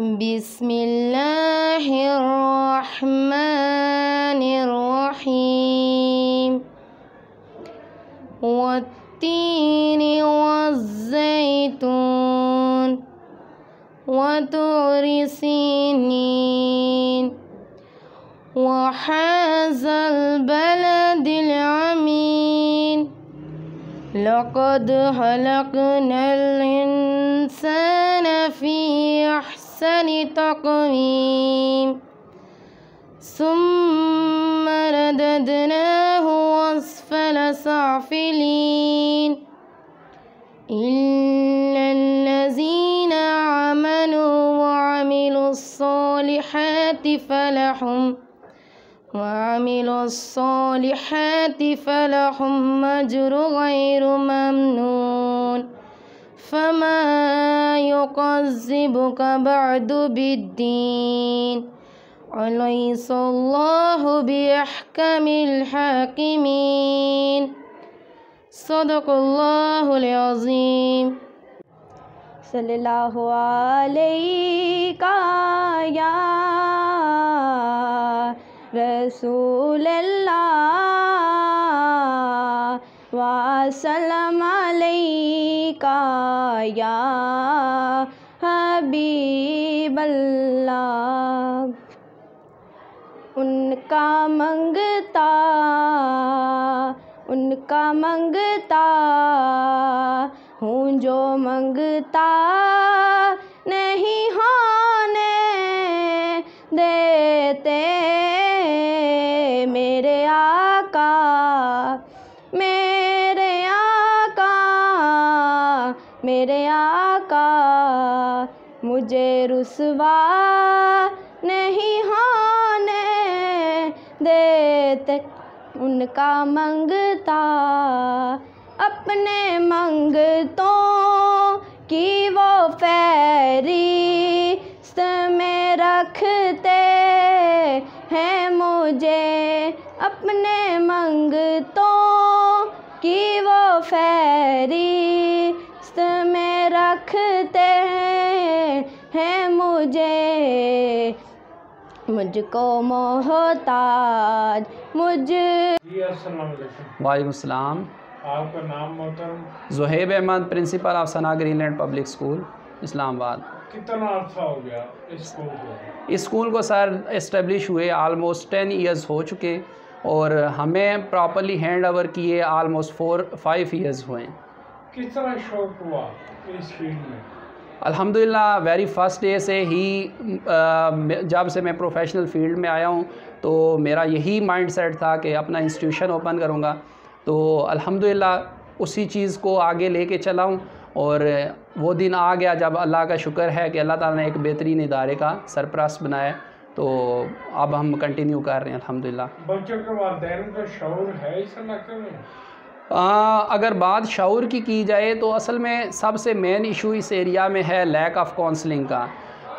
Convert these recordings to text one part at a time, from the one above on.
बिस्मिल्लाहिर्रहमानिर्रहीम वत्तीनि वज़्ज़ैतून वतूरि सीनीन वहाज़ल बलदिल अमीन लक़द खलक़नल इंसान फ़ी अहसनि तक़वीम सुम्मा रददनाहु अस्फ़ल साफ़िलीन इल्लल्लज़ीना आमनू वअमिलुस्सॉलिहाति फ़लहुम अज्रु गैरु ममनून फमा युकज़्ज़िबुका बअदु बिद्दीन अलैहिस्सलाहु बिअहकमिल हाकिमीन सदक़ल्लाहुल अज़ीम। सल्लल्लाहु अलैका या रसूलल्लाह व सल्लम अलैका या हबीबल्लाह। उनका मंगता हूँ जो मंगता नहीं होने देते मेरे आका मुझे रुसवा नहीं होने देते। उनका मंगता अपने मंगतों की वो फहरिस्त में रखते हैं मुझे अपने मंगतों की वो फहरिस्त में रखते हैं मुझको मोहताज वालेकुम सलाम। आपका नाम मोहतरम? Zuhaib Ahmed, principal of Sana Greenland public school Islamabad. कितना अर्सा हो गया इस स्कूल को? इस स्कूल को सर इस्टेब्लिश हुए ऑलमोस्ट 10 इयर्स हो चुके और हमें प्रॉपरली हैंड ओवर किए ऑलमोस्ट 4-5 इयर्स हुए। किस तरह शौक़ हुआ इस फील्ड में? अल्हम्दुलिल्लाह वेरी फर्स्ट डे से ही जब से मैं प्रोफेशनल फील्ड में आया हूँ तो मेरा यही माइंडसेट था कि अपना इंस्टीट्यूशन ओपन करूँगा। तो अल्हम्दुलिल्लाह उसी चीज़ को आगे लेके चला हूँ और वो दिन आ गया जब अल्लाह का शुक्र है कि अल्लाह ताला ने एक बेहतरीन इदारे का सरपरस्त बनाया। तो अब हम कंटिन्यू कर रहे हैं अल्हम्दुलिल्लाह। बच्चों के वालिदैन का शऊर है इस इलाके में? अगर बात शऊर की जाए तो असल में सबसे मेन इशू इस एरिया में है लैक ऑफ काउंसलिंग का।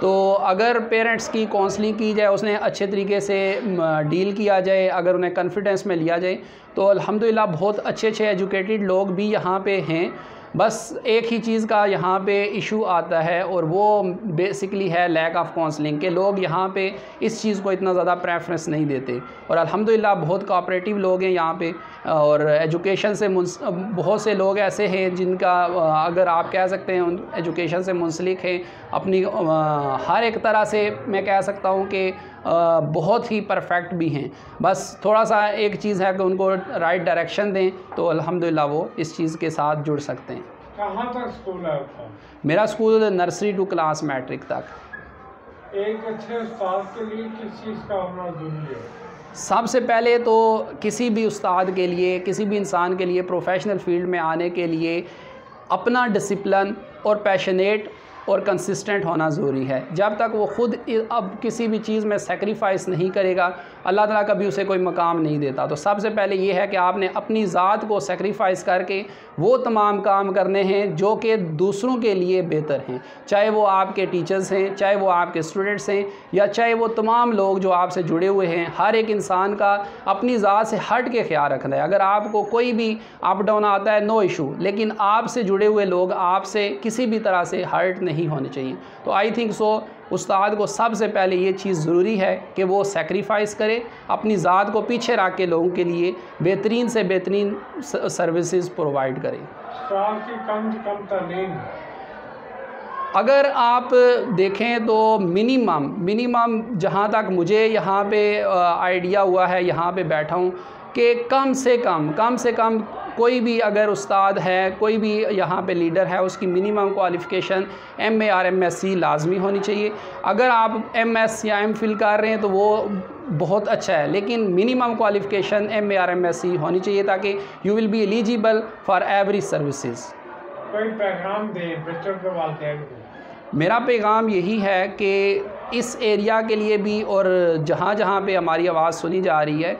तो अगर पेरेंट्स की काउंसलिंग की जाए, उसने अच्छे तरीके से डील किया जाए, अगर उन्हें कॉन्फिडेंस में लिया जाए तो अल्हम्दुलिल्लाह बहुत अच्छे एजुकेटेड लोग भी यहाँ पे हैं। बस एक ही चीज़ का यहाँ पे इशू आता है और वो बेसिकली है लैक ऑफ काउंसलिंग के। लोग यहाँ पे इस चीज़ को इतना ज़्यादा प्रेफरेंस नहीं देते और अल्हम्दुलिल्लाह बहुत कोऑपरेटिव लोग हैं यहाँ पे और एजुकेशन से बहुत से लोग ऐसे हैं जिनका अगर आप कह सकते हैं एजुकेशन से मुंसलिक हैं। अपनी हर एक तरह से मैं कह सकता हूँ कि बहुत ही परफेक्ट भी हैं। बस थोड़ा सा एक चीज़ है कि उनको राइट डायरेक्शन दें तो अल्हम्दुलिल्लाह वो इस चीज़ के साथ जुड़ सकते हैं। कहाँ तक स्कूल है आपका? मेरा school nursery to class matric तक। एक अच्छे उस्ताद के लिए किस चीज़ का होना ज़रूरी है? सबसे पहले तो किसी भी उस्ताद के लिए, किसी भी इंसान के लिए प्रोफेशनल फील्ड में आने के लिए अपना डिसिप्लिन और पैशनेट और कंसिस्टेंट होना ज़रूरी है। जब तक वो ख़ुद अब किसी भी चीज़ में सेक्रीफाइस नहीं करेगा, अल्लाह ताला कभी उसे कोई मकाम नहीं देता। तो सबसे पहले ये है कि आपने अपनी ज़ात को सेक्रीफाइस करके वो तमाम काम करने हैं जो कि दूसरों के लिए बेहतर हैं, चाहे वो आपके टीचर्स हैं, चाहे वो आपके स्टूडेंट्स हैं, या चाहे वो तमाम लोग जो आपसे जुड़े हुए हैं। हर एक इंसान का अपनी ज़ात से हट के ख्याल रखना है। अगर आपको कोई भी अप डाउन आता है, नो इशू, लेकिन आपसे जुड़े हुए लोग आपसे किसी भी तरह से हर्ट नहीं होने चाहिए। तो आई थिंक सो उस्ताद को सबसे पहले ये चीज़ ज़रूरी है कि वो सेक्रीफाइस करे, अपनी ज़ात को पीछे रख के लोगों के लिए बेहतरीन से बेहतरीन सर्विसेज प्रोवाइड करे। उस्ताद की कम से कम तालीम अगर आप देखें तो मिनिमम जहाँ तक मुझे यहाँ पे आइडिया हुआ है, यहाँ पे बैठा हूँ, कि कम से कम कोई भी अगर उस्ताद है, कोई भी यहाँ पे लीडर है, उसकी मिनिमम क्वालिफ़िकेशन MA और MSc लाजमी होनी चाहिए। अगर आप MS या MPhil कर रहे हैं तो वो बहुत अच्छा है, लेकिन मिनिमम क्वालिफ़िकेशन MA और MSc होनी चाहिए ताकि you will be eligible for every services. कोई पैगाम दे बच्चों के वालिदैन को? मेरा पैगाम यही है कि इस एरिया के लिए भी और जहाँ जहाँ पे हमारी आवाज़ सुनी जा रही है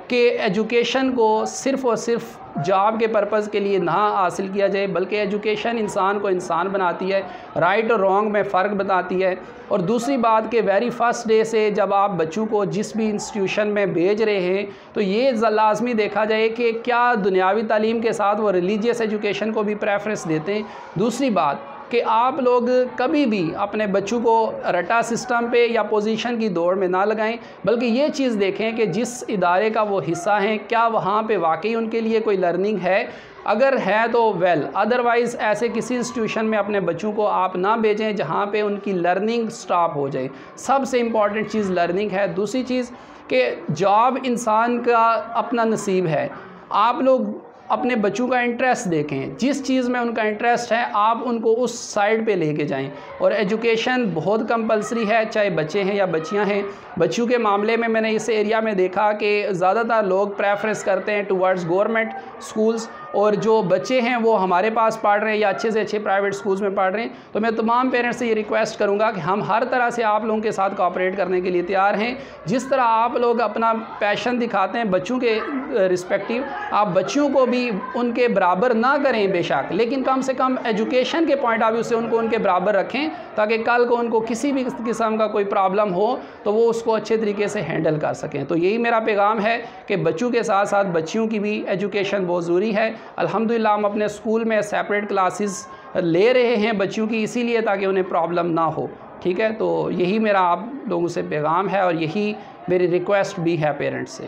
कि एजुकेशन को सिर्फ़ और सिर्फ जॉब के पर्पज़ के लिए ना हासिल किया जाए, बल्कि एजुकेशन इंसान को इंसान बनाती है, राइट और रॉन्ग में फ़र्क बताती है। और दूसरी बात कि वेरी फर्स्ट डे से जब आप बच्चों को जिस भी इंस्टीट्यूशन में भेज रहे हैं तो ये लाजमी देखा जाए कि क्या दुनियावी तालीम के साथ वो रिलीजियस एजुकेशन को भी प्रेफरेंस देते हैं। दूसरी बात कि आप लोग कभी भी अपने बच्चों को रटा सिस्टम पे या पोजीशन की दौड़ में ना लगाएं, बल्कि ये चीज़ देखें कि जिस इदारे का वो हिस्सा हैं क्या वहाँ पे वाकई उनके लिए कोई लर्निंग है। अगर है तो वेल, अदरवाइज़ ऐसे किसी इंस्टीट्यूशन में अपने बच्चों को आप ना भेजें जहाँ पे उनकी लर्निंग स्टॉप हो जाए। सबसे इम्पॉर्टेंट चीज़ लर्निंग है। दूसरी चीज़ कि जॉब इंसान का अपना नसीब है। आप लोग अपने बच्चों का इंटरेस्ट देखें, जिस चीज़ में उनका इंटरेस्ट है आप उनको उस साइड पे लेके जाएं। और एजुकेशन बहुत कंपलसरी है, चाहे बच्चे हैं या बच्चियां हैं। बच्चों के मामले में मैंने इस एरिया में देखा कि ज़्यादातर लोग प्रेफरेंस करते हैं टुवर्ड्स गवर्नमेंट स्कूल्स, और जो बच्चे हैं वो हमारे पास पढ़ रहे हैं या अच्छे से अच्छे प्राइवेट स्कूल्स में पढ़ रहे हैं। तो मैं तमाम पेरेंट्स से ये रिक्वेस्ट करूँगा कि हम हर तरह से आप लोगों के साथ कोऑपरेट करने के लिए तैयार हैं। जिस तरह आप लोग अपना पैशन दिखाते हैं बच्चों के रिस्पेक्टिव, आप बच्चों को भी उनके बराबर ना करें बेशक, लेकिन कम से कम एजुकेशन के पॉइंट ऑफ व्यू से उनको उनके बराबर रखें, ताकि कल को उनको किसी भी किस्म का कोई प्रॉब्लम हो तो वो उसको अच्छे तरीके से हैंडल कर सकें। तो यही मेरा पैगाम है कि बच्चों के साथ साथ बच्चियों की भी एजुकेशन बहुत ज़रूरी है। अल्हम्दुलिल्लाह हम अपने स्कूल में सेपरेट क्लासेस ले रहे हैं बच्चों की, इसीलिए ताकि उन्हें प्रॉब्लम ना हो। ठीक है, तो यही मेरा आप लोगों से पैगाम है और यही मेरी रिक्वेस्ट भी है पेरेंट्स से।